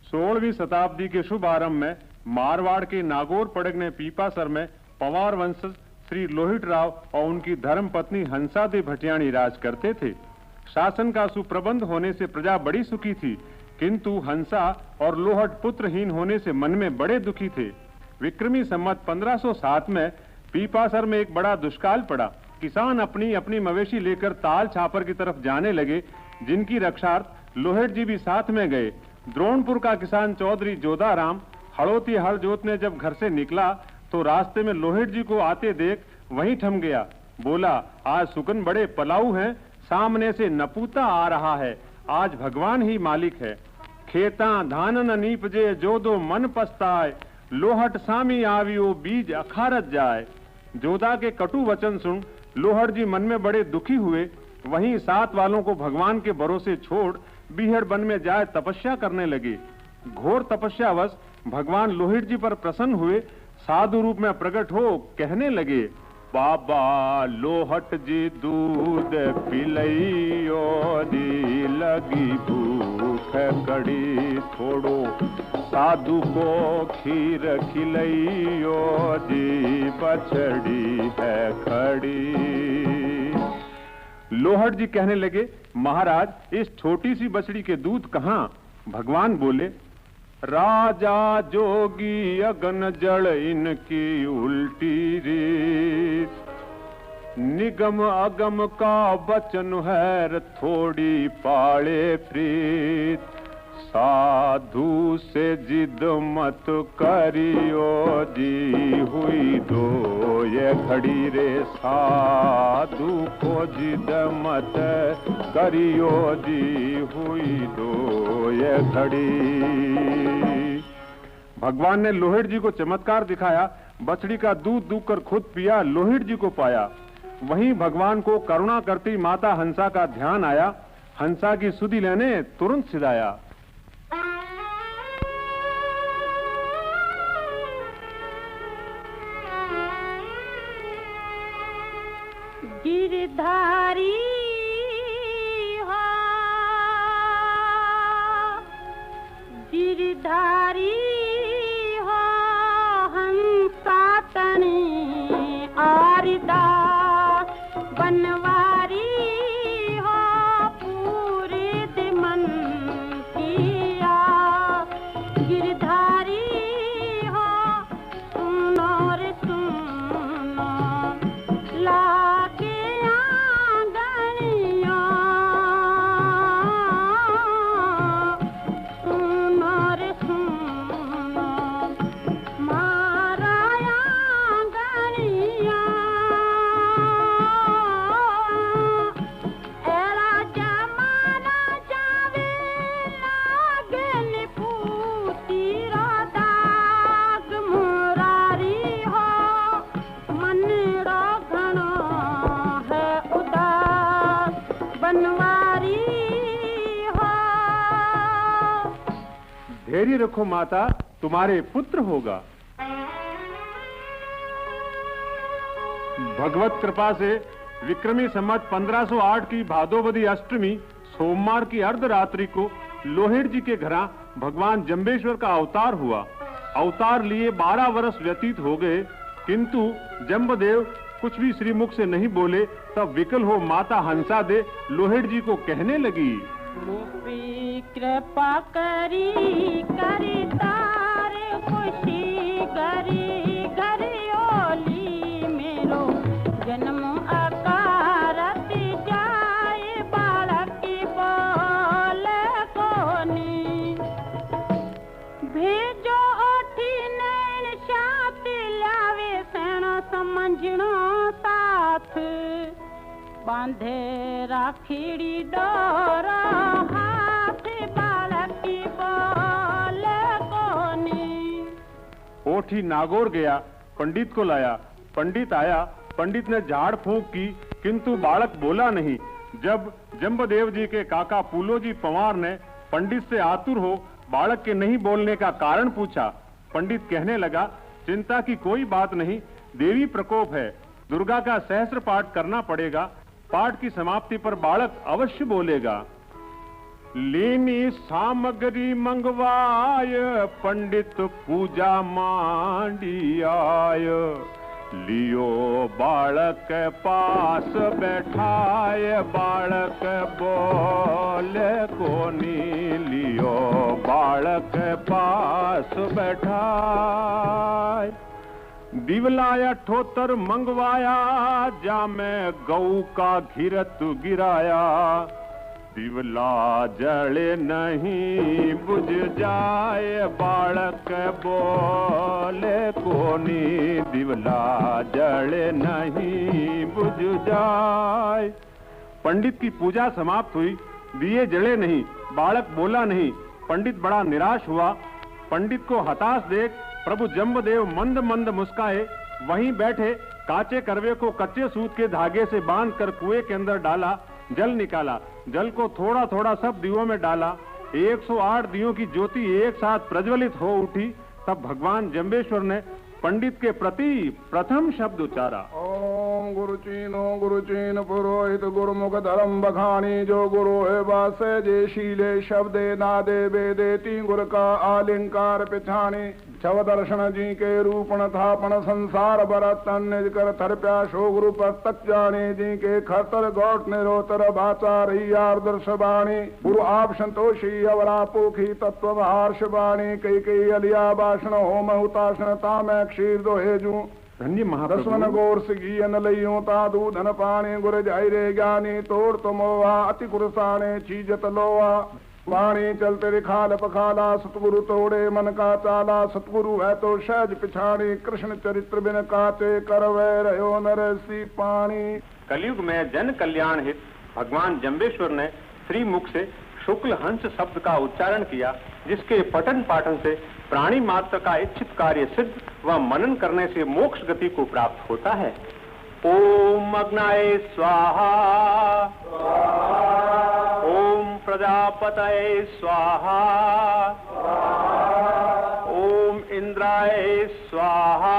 16वीं शताब्दी के शुभ आरंभ में मारवाड़ के नागौर पड़गने पीपासर में पवार वंशज श्री लोहित राव और उनकी धर्मपत्नी हंसादेवी भटियाणी राज करते थे। शासन का सुप्रबंध होने से प्रजा बड़ी सुखी थी, किंतु हंसा और लोहट पुत्रहीन होने से मन में बड़े दुखी थे। विक्रमी संवत 1507 में पीपासर में एक बड़ा दुष्काल पड़ा। किसान अपनी अपनी मवेशी लेकर ताल छापर की तरफ जाने लगे, जिनकी रक्षार्थ लोहित जी भी साथ में गए। द्रोणपुर का किसान चौधरी जोधाराम हड़ोती हल जोतने जब घर से निकला तो रास्ते में लोहित जी को आते देख वहीं थम गया। बोला, आज सुकन बड़े पलाऊ हैं, सामने से नपूता आ रहा है, आज भगवान ही मालिक है। खेता धान न नीपजे जो दो मन पछताए, लोहट सामी आवियो बीज अखारत जाए। जोधा के कटु वचन सुन लोहट जी मन में बड़े दुखी हुए। वहीं साथ वालों को भगवान के भरोसे छोड़ बीहड़ वन में जाए तपस्या करने लगे। घोर तपस्यावश भगवान लोहित जी पर प्रसन्न हुए, साधु रूप में प्रकट हो कहने लगे, बाबा लोहट जी दूध पिलइयो जी, लगी भूख कड़ी थोड़ो, साधु को खीर खिलइयो जी, बछड़ी है खड़ी। लोहट जी कहने लगे, महाराज इस छोटी सी बछड़ी के दूध कहाँ? भगवान बोले, राजा जोगी अगन जड़ इनकी उल्टी रीत, निगम अगम का बचन है थोड़ी पाले प्रीत, साधु से जिद मत करियो जी, हुई दो ये घड़ी रे, साधु को जिद मत करियो जी, हुई दो ये घड़ी। भगवान ने लोहित जी को चमत्कार दिखाया, बछड़ी का दूध दूकर खुद पिया, लोहित जी को पाया। वहीं भगवान को करुणा करती माता हंसा का ध्यान आया। हंसा की सुधि लेने तुरंत सिधाया। गिरधारी हो, गिरधारी हो, हंसा तनी आरिदा, बनवारी हो, पूरे दिमन किया। गिरधारी हो, सुनो रे सुनो, लागे आंगनिया, सुनो रे सुनो, मारा आंगनिया। एला जमाना जावे लागन पूती दाग, मुरारी हो, मन घणो है उदास, बनवारी हो। धैर्य रखो माता, तुम्हारे पुत्र होगा। भगवत कृपा से विक्रमी संवत 1508 की भादोवदी अष्टमी सोमवार की अर्धरात्रि को लोहित जी के घरा भगवान जम्बेश्वर का अवतार हुआ। अवतार लिए 12 वर्ष व्यतीत हो गए, किंतु जम्बदेव कुछ भी श्रीमुख से नहीं बोले। तब विकल हो माता हंसा दे लोहित जी को कहने लगी, मुझी कृपा करी करी तार खुशी करी, घरी ओली मेरो जन्म अकारत जाए, बालक बोल कोनी, भेजो ओठी नैन शात लावे, सैनो समझणो साथ, बांधे राखीड़ी डोरा हाथ, बालक बोल कोनी। ओठी नागौर गया, पंडित को लाया। पंडित आया, पंडित ने झाड़ फूंक की, किंतु बालक बोला नहीं। जब जम्बदेव जी के काका पूलो जी पंवार ने पंडित से आतुर हो बालक के नहीं बोलने का कारण पूछा, पंडित कहने लगा, चिंता की कोई बात नहीं, देवी प्रकोप है, दुर्गा का सहस्त्र पाठ करना पड़ेगा, पाठ की समाप्ति पर बालक अवश्य बोलेगा। लीनी सामग्री मंगवाय, पंडित पूजा मांडी आय। लियो बालक पास बैठाय, बालक बोले कोनी। लियो बालक पास बैठाय। दिवलाया ठोतर मंगवाया, जा मैं गऊ का घिरत गिराया। दिवला जले नहीं बुझ जाए, बालक बोले कोनी। दिवला जले नहीं बुझ जाए। पंडित की पूजा समाप्त हुई, दिए जले नहीं, बालक बोला नहीं। पंडित बड़ा निराश हुआ। पंडित को हताश देख प्रभु जम्बदेव मंद मंद मुस्काए। वहीं बैठे काचे करवे को कच्चे सूत के धागे से बांधकर कुएं के अंदर डाला। जल निकाला, जल को थोड़ा थोड़ा सब दियों में डाला। 108 दियों की ज्योति एक साथ प्रज्वलित हो उठी। तब भगवान जम्बेश्वर ने पंडित के प्रति प्रथम शब्द उच्चारा। ओम गुरुचीन पुरोहित गुरुमुख धर्म बखानी। जो गुरु है वासे जे शीले शब्दे नादे वेदे। ती गुर का आलिंकार पिछानी। छव दर्शन जी के रूपण थापण संसार बरतन निज कर थर प्यासो गुरु पर तक जाने। जी के खतर गौट निरोतर भाचा रही आदर्श बाणी। गुरु आप संतोषी अवरा पोखी तत्व हर्ष बाणी। कई अलिया भाषण होम हुताशन तामै क्षीर दोहेजू। धन्य महाप्रभु। दसवन गोर सिगी अन लइयों ता दूधन पानी। गुर जाई रे ज्ञानी तोड़ तो मोहा। अति गुरसाने चीजत लोहा। वाणी चलते रिखाल पखाला। सतगुरु तोड़े मन का चाला। सतगुरु है तो सहज पिछाड़ी। कृष्ण चरित्र बिन काचे करवे रहो नरसी पानी। कलयुग में जन कल्याण हित भगवान जम्बेश्वर ने श्री मुख से शुक्ल हंस शब्द का उच्चारण किया, जिसके पठन पाठन से प्राणी मात्र का इच्छित कार्य सिद्ध व मनन करने से मोक्ष गति को प्राप्त होता है। ओम अग्नाय स्वाहा। ओम प्रजापतये स्वाहा। ओम इंद्राय स्वाहा।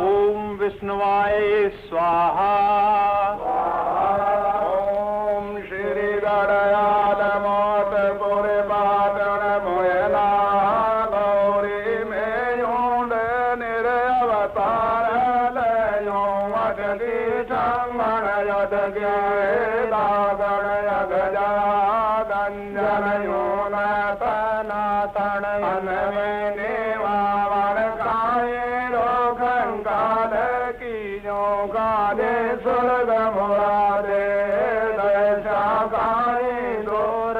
ओम विष्णुवाय स्वाहा। ओम श्री गणयाद मोत पुरे पाटन मोयला। गौरी में योंड निरवतार लयो। मटकी संगण यद गे दागण यग जा। गंजन योन तना तण में निवावण काये। रोखन काल की जो काले स्वर्ग मुरादे। दशा काये दोर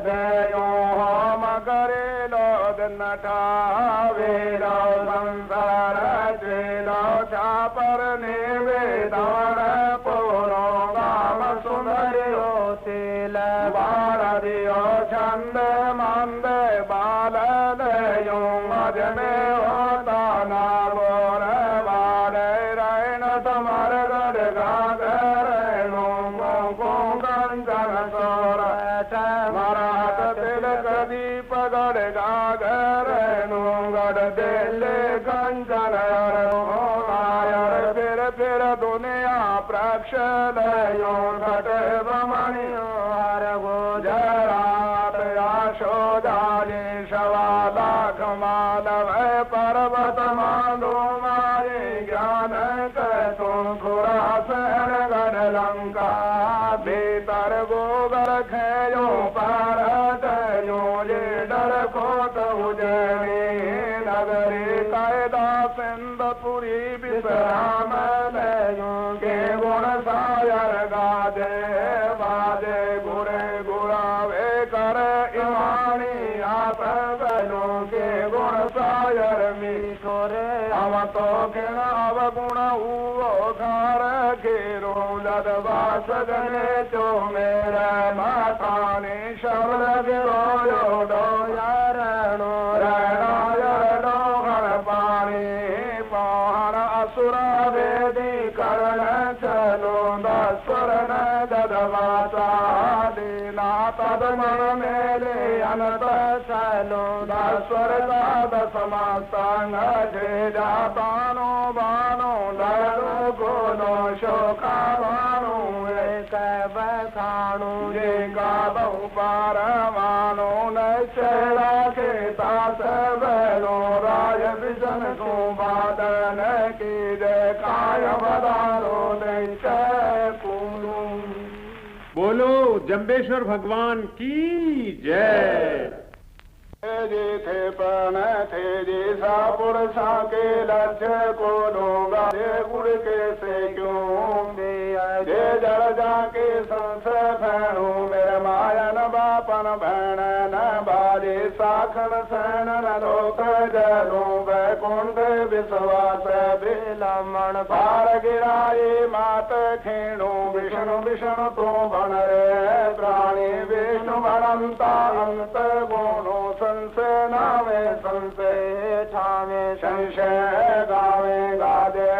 दयो हम करे लोद नठावे। लो संसार चेलो चापर निवेदन पुरो। गाम सुंदरियो तिल बारदियो छंद मंद बाल दयो। मज में होता ना बोर बारे। रैन तमर गढ़ गागर नो को कंचन सोर। मराठ तिलक दीप गढ़ गागर नो। गढ़ दिल कंचन नायर। फिर दुनिया प्रक्ष लयो। घट बमणियो हर गुजरात। यशोदाली शवाला कमालव पर्वत माधो मारे। ज्ञान कतो खुरासन गढ़ लंका। भीतर गोबर खेयो पारत यो। ये डर खोत उजनी नगरी। कायदा सिंधपुरी विश्राम लयो। के गुण सायर गाजे बाजे। गुरे गुरावे कर इमानी आप गलो। के गुण सायर मीठोरे। हम तो किण अवगुण हुओ घर घेरो। लदवास गने चो मेरा मातानी शब्द गिरो। डो यारणो रणो डोहर पानी। पौहण असुर वेदी करण चलो। दस्वर न ददवासा दीना तद मन मेले अनत चलो। दस्वर दस मास्तांग जे जातानो बानो। डरो गोलो शोका बानो। एक बखाणू जे का बहु पार मानो नैला के तास बहनो राज विजन को बादन की जय काय बदारो नैचय पूरू। बोलो जम्बेश्वर भगवान की जय। जे थे पण थे जे सा पुरुषा के लक्ष्य को लोगा जे गुड़ के से क्यों जे जड़ जाके संशय भैणु मेरे मायन बापन भैण न बाजे साखन सैन न लोक जलो वैकुंठ विश्वास बिलमण पार गिराए मात खेणु विष्णु विष्णु तो बन रे प्राणी विष्णु भणंता अंत गुणो संशय नामे संशय ठामे संशय गावे गादे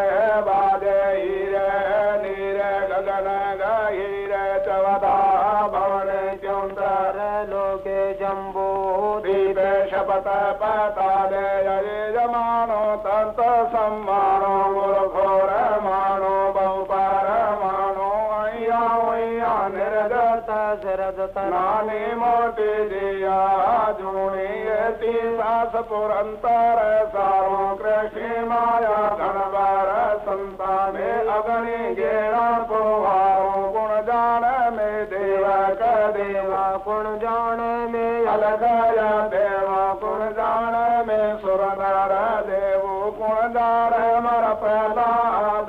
बादे हीरे नीरे गगन गहीरे चवदा भवन चौंतर लोके जम्बू दीपे शपथ पतादे यजमानो तंत सम्मानो गुरुघोर मानो बहुपार मानो अय्या निर्गत सिरदत नानी मोटी दिया जूनी सास पुरंतर सारो कृष्ण माया घनबार संताने अगणि गेणा पोहारो गुण जान में देवा का देवा गुण जान में अलगया देवा गुण जान में सुर नर देवो गुण जान मर पैदा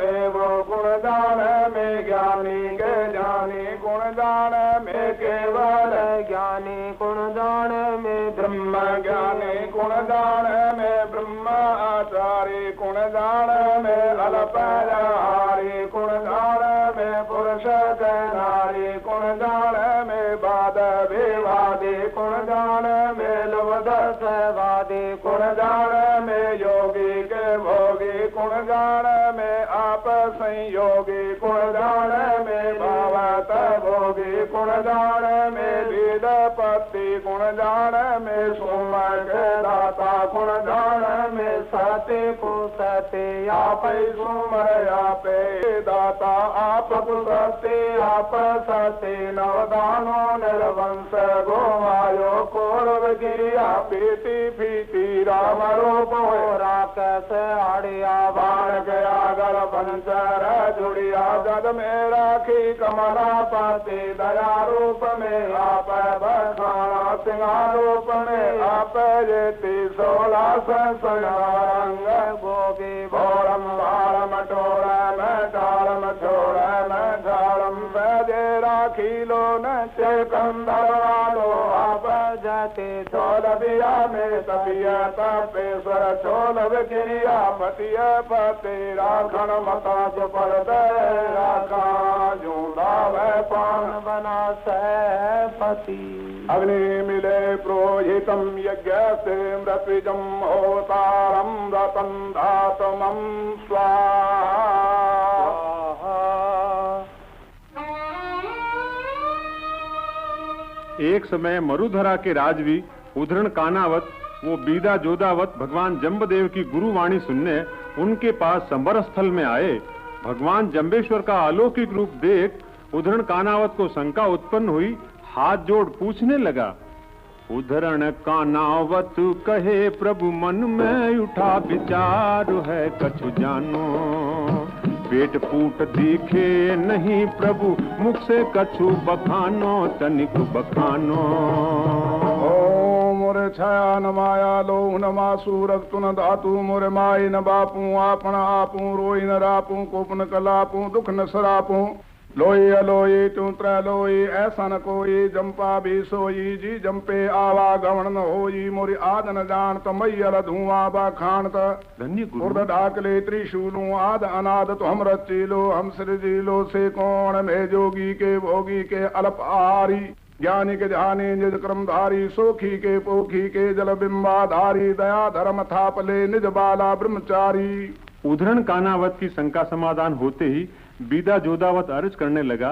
देवो गुण जान में ज्ञानी के जानी गुण जान में केवल ज्ञानी गुण जान में ब्रह्म ज्ञानी गुण जान में ब्रह्म आचार्य गुण जान में अल्पहारी गुण जान में पुरुष नारी गुण जान में बाद विवादी गुण जान में लुब्धवादी गुण जान में योगी के भोगी गुण जान में आप संयोगी गुण जान में भावत भोगी गुण जान में विदपति गुण जान में सोमक दाता गुण जान में सत्य को सत्य आप सोमर आप दाता आप सत्य आप सत्य नवदानो निर्वंश गोवायो कौरव गिरिया पीति फीति राम रूप राक्षस आड़िया बाण गया गल पंचर जुड़िया जद में राखी कमला पाती दया रूप में आप बखाना सिंगार रूप में आप जेती 16 संग भोगी भोरम बारम टोरम डालम छोड़म झाड़म बजे राखी लो न कंदर वालो आप जाते चौलभिया में तपिया तपेश्वर चौलभ गिरिया पतिय पते राखण मता जो पड़ दे राखा जूदा वह पान बना पति अग्नि मिले प्रोहितम यज्ञ से मृत्विजम होतारम रतन धातमम स्वाहा। एक समय मरुधरा के राजवी उद्धरण कानावत वो बीदा जोदावत भगवान जम्बदेव की गुरुवाणी सुनने उनके पास संबर स्थल में आए। भगवान जम्बेश्वर का अलौकिक रूप देख उद्धरण कानावत को शंका उत्पन्न हुई। हाथ जोड़ पूछने लगा, उद्धरण कानावत कहे प्रभु मन में उठा विचार है कछु जानो, पेट फूट दिखे नहीं प्रभु मुख से कछु बखानो तनिक बखानो। मोरे छाया न माया लो न मासू रक्तु न धातु मोरे माई न बापू आपण आपू रोई न रापू कोप न कलापू दुख न सरापू लोई अलोई तू त्रलोई ऐसा न कोई जंपा भी सोई जी जंपे आवा गवण न होई मोरी आद न जान तमैयल धुआं बा खानत धन्य गुरु ढाकले त्रिशूलू आद अनाद तो हम रचीलो हम सृजीलो से कौन में जोगी के भोगी के अल्प आहारी ज्ञानी के ध्यानी निज क्रमधारी सोखी के पोखी के जल बिंबाधारी दया धर्म थापले निज बाला ब्रह्मचारी। उद्धरण कानावत की शंका समाधान होते ही बीदा जोदावत अर्ज करने लगा।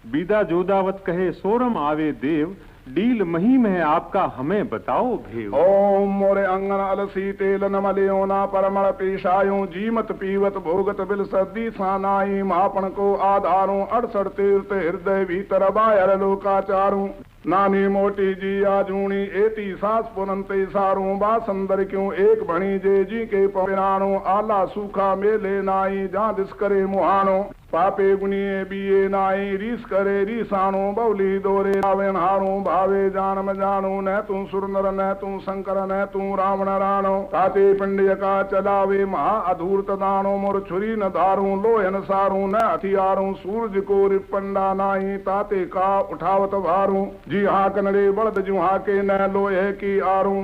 बीदा जोदावत कहे, सोरम आवे देव डील महीम है आपका हमें बताओ भेव। ओम मोरे अंगन अलसी तेल नमलियो ना परमण पेशायो जीमत पीवत भोगत बिल सदी सानाई मापन को आधारों 68 तीर्थ हृदय भीतर बाहर लोकाचारू नानी मोटी जी आजूणी एती सास पुनंते सारू बासंदर क्यों एक भणी जे जी के पिराणो आला सूखा मेले नाई जहाँ दिस करे मुहानो पापे गुनिये बिये नाई रीस करे रीसाणो बौली दोरे आवेन हारो भावे जानम जानो न तू सुरनर न तू शंकर न तू रावण राणो ताते पिंडय का चलावे महा अधूर्त दानो मोर छुरी न धारू लोहन सारू न हथियारू सूरज को रिपंडा नाई ताते का उठावत भारू जी हाँ कनड़े बड़द जू हाँ के न लोहे की आरू।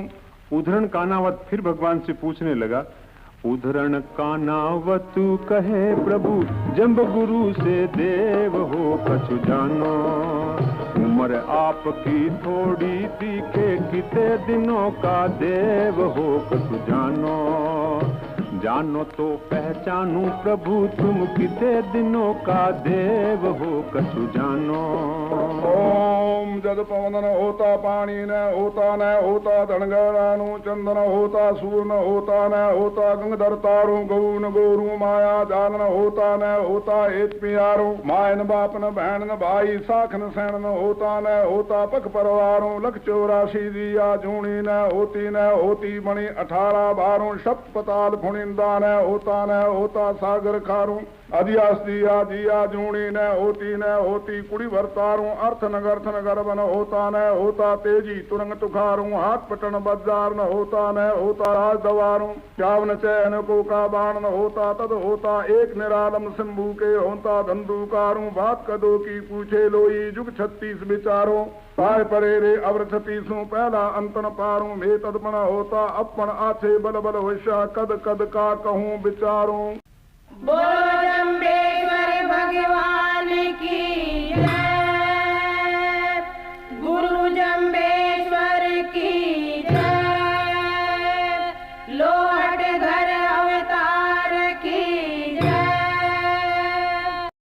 उधरण कानावत फिर भगवान से पूछने लगा, उधरण कानावत कहे प्रभु जम्ब गुरु से देव हो कछु जानो उम्र आपकी थोड़ी दिखे किते दिनों का देव हो कछु जानो जानो तो पहचानू प्रभु तुम किते दिनों का देव हो कछु जानो। ओम जद पवन न होता पानी न होता धनगरानु चंदन होता सूर न होता गंगधर तारू गौ न गोरू माया जाल न होता एक पियारू मायन बाप न बहन न भाई साख न सैन न होता पख परवारू लख 84 दिया जूणी न होती बणी 18 बारू शप पताल फुणिंदा न होता सागर खारू अधियास दिया जिया जूणी न होती कुड़ी भरतारू अर्थ नगर बन होता तेजी तुरंग तुखारू हाथ पटन बजार न होता राज दवारू चावन चैन को का बाण न होता तद होता एक निरालम शंभू के होता धंधुकारू बात कदो की पूछे लोई जुग 36 विचारो पाए परे रे अवर 36 पहला अंतन पारू मे तदपण होता अपन आछे बल बल होशा कद का कहूँ विचारू। बोलो जम्बेश्वर भगवान की